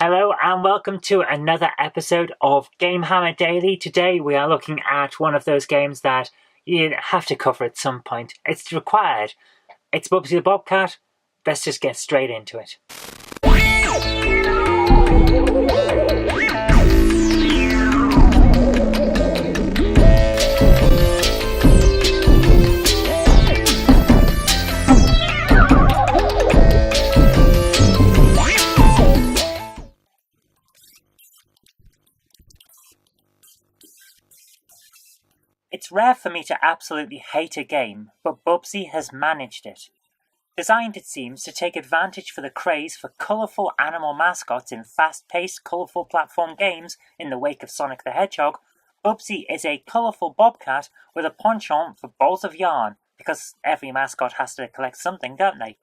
Hello and welcome to another episode of GameHammer Daily. Today we are looking at one of those games that you have to cover at some point. It's required. It's Bubsy the Bobcat. Let's just get straight into it. It's rare for me to absolutely hate a game, but Bubsy has managed it. Designed, it seems, to take advantage for the craze for colourful animal mascots in fast-paced, colourful platform games in the wake of Sonic the Hedgehog, Bubsy is a colourful bobcat with a penchant for balls of yarn, because every mascot has to collect something, don't they?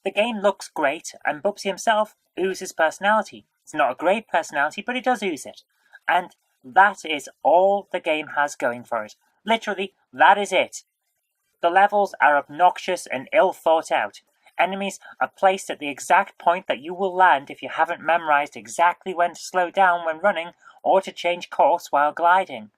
The game looks great, and Bubsy himself oozes personality. It's not a great personality, but it does ooze it. And that is all the game has going for it. Literally, that is it. The levels are obnoxious and ill thought out. Enemies are placed at the exact point that you will land if you haven't memorized exactly when to slow down when running or to change course while gliding.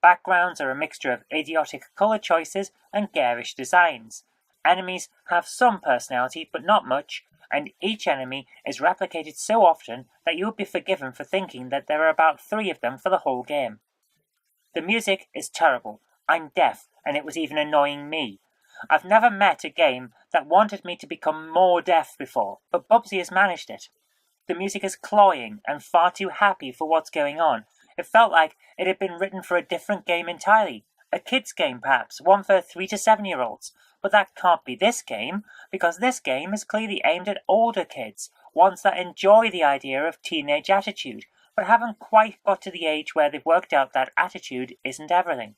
Backgrounds are a mixture of idiotic color choices and garish designs. Enemies have some personality, but not much, and each enemy is replicated so often that you would be forgiven for thinking that there are about 3 of them for the whole game. The music is terrible. I'm deaf, and it was even annoying me. I've never met a game that wanted me to become more deaf before, but Bubsy has managed it. The music is cloying and far too happy for what's going on. It felt like it had been written for a different game entirely. A kid's game, perhaps, one for 3 to 7-year-olds. But that can't be this game, because this game is clearly aimed at older kids, ones that enjoy the idea of teenage attitude, but haven't quite got to the age where they've worked out that attitude isn't everything.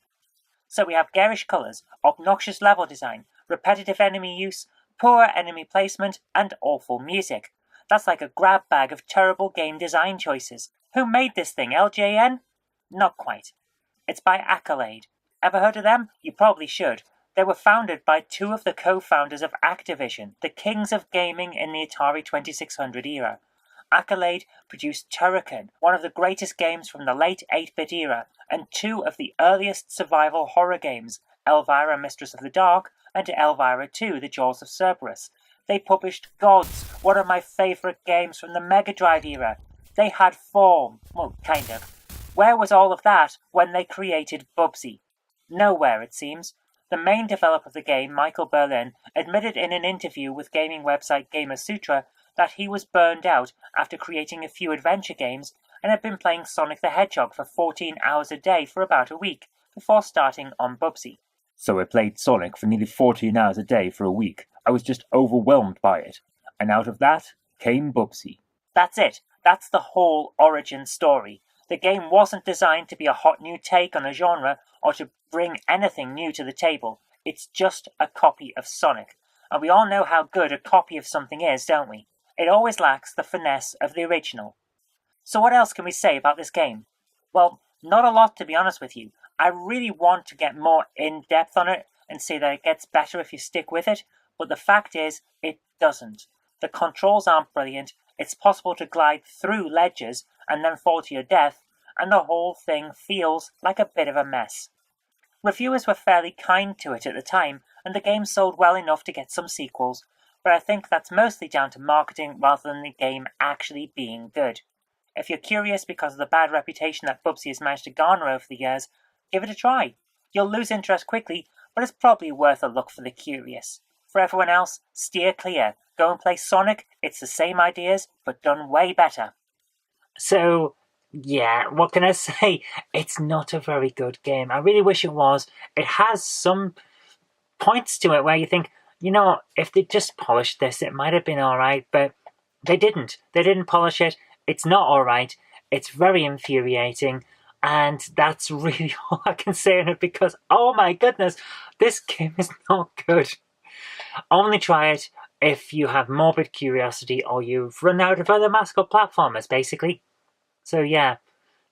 So we have garish colours, obnoxious level design, repetitive enemy use, poor enemy placement, and awful music. That's like a grab bag of terrible game design choices. Who made this thing, LJN? Not quite. It's by Accolade. Ever heard of them? You probably should. They were founded by 2 of the co-founders of Activision, the kings of gaming in the Atari 2600 era. Accolade produced Turrican, one of the greatest games from the late 8-bit era, and 2 of the earliest survival horror games, Elvira Mistress of the Dark and Elvira 2, The Jaws of Cerberus. They published Gods, one of my favourite games from the Mega Drive era. They had form. Well, kind of. Where was all of that when they created Bubsy? Nowhere, it seems. The main developer of the game, Michael Berlin, admitted in an interview with gaming website Gamasutra that he was burned out after creating a few adventure games and had been playing Sonic the Hedgehog for 14 hours a day for about a week before starting on Bubsy. So I played Sonic for nearly 14 hours a day for a week. I was just overwhelmed by it. And out of that came Bubsy. That's it. That's the whole origin story. The game wasn't designed to be a hot new take on a genre or to bring anything new to the table. It's just a copy of Sonic. And we all know how good a copy of something is, don't we? It always lacks the finesse of the original. So what else can we say about this game? Well, not a lot, to be honest with you. I really want to get more in-depth on it and say that it gets better if you stick with it, but the fact is, it doesn't. The controls aren't brilliant, it's possible to glide through ledges and then fall to your death, and the whole thing feels like a bit of a mess. Reviewers were fairly kind to it at the time, and the game sold well enough to get some sequels, but I think that's mostly down to marketing rather than the game actually being good. If you're curious because of the bad reputation that Bubsy has managed to garner over the years, give it a try. You'll lose interest quickly, but it's probably worth a look for the curious. For everyone else, steer clear. Go and play Sonic. It's the same ideas, but done way better. So, yeah, what can I say? It's not a very good game. I really wish it was. It has some points to it where you think, you know, if they just polished this, it might have been alright, but they didn't. They didn't polish it. It's not alright. It's very infuriating, and that's really all I can say on it because, oh my goodness, this game is not good. Only try it if you have morbid curiosity or you've run out of other mascot platformers, basically. So yeah,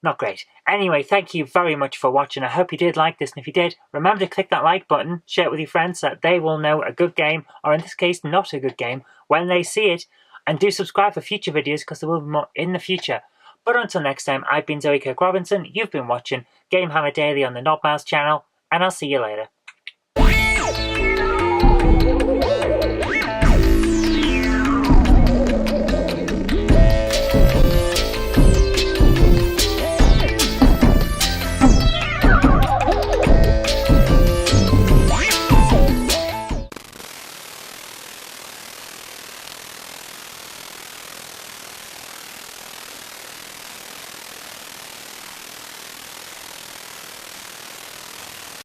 not great. Anyway, thank you very much for watching. I hope you did like this, and if you did, remember to click that like button, share it with your friends so that they will know a good game, or in this case, not a good game, when they see it. And do subscribe for future videos because there will be more in the future. But until next time, I've been Zoe Kirk-Robinson, you've been watching GameHammer Daily on the Knobmouse channel, and I'll see you later.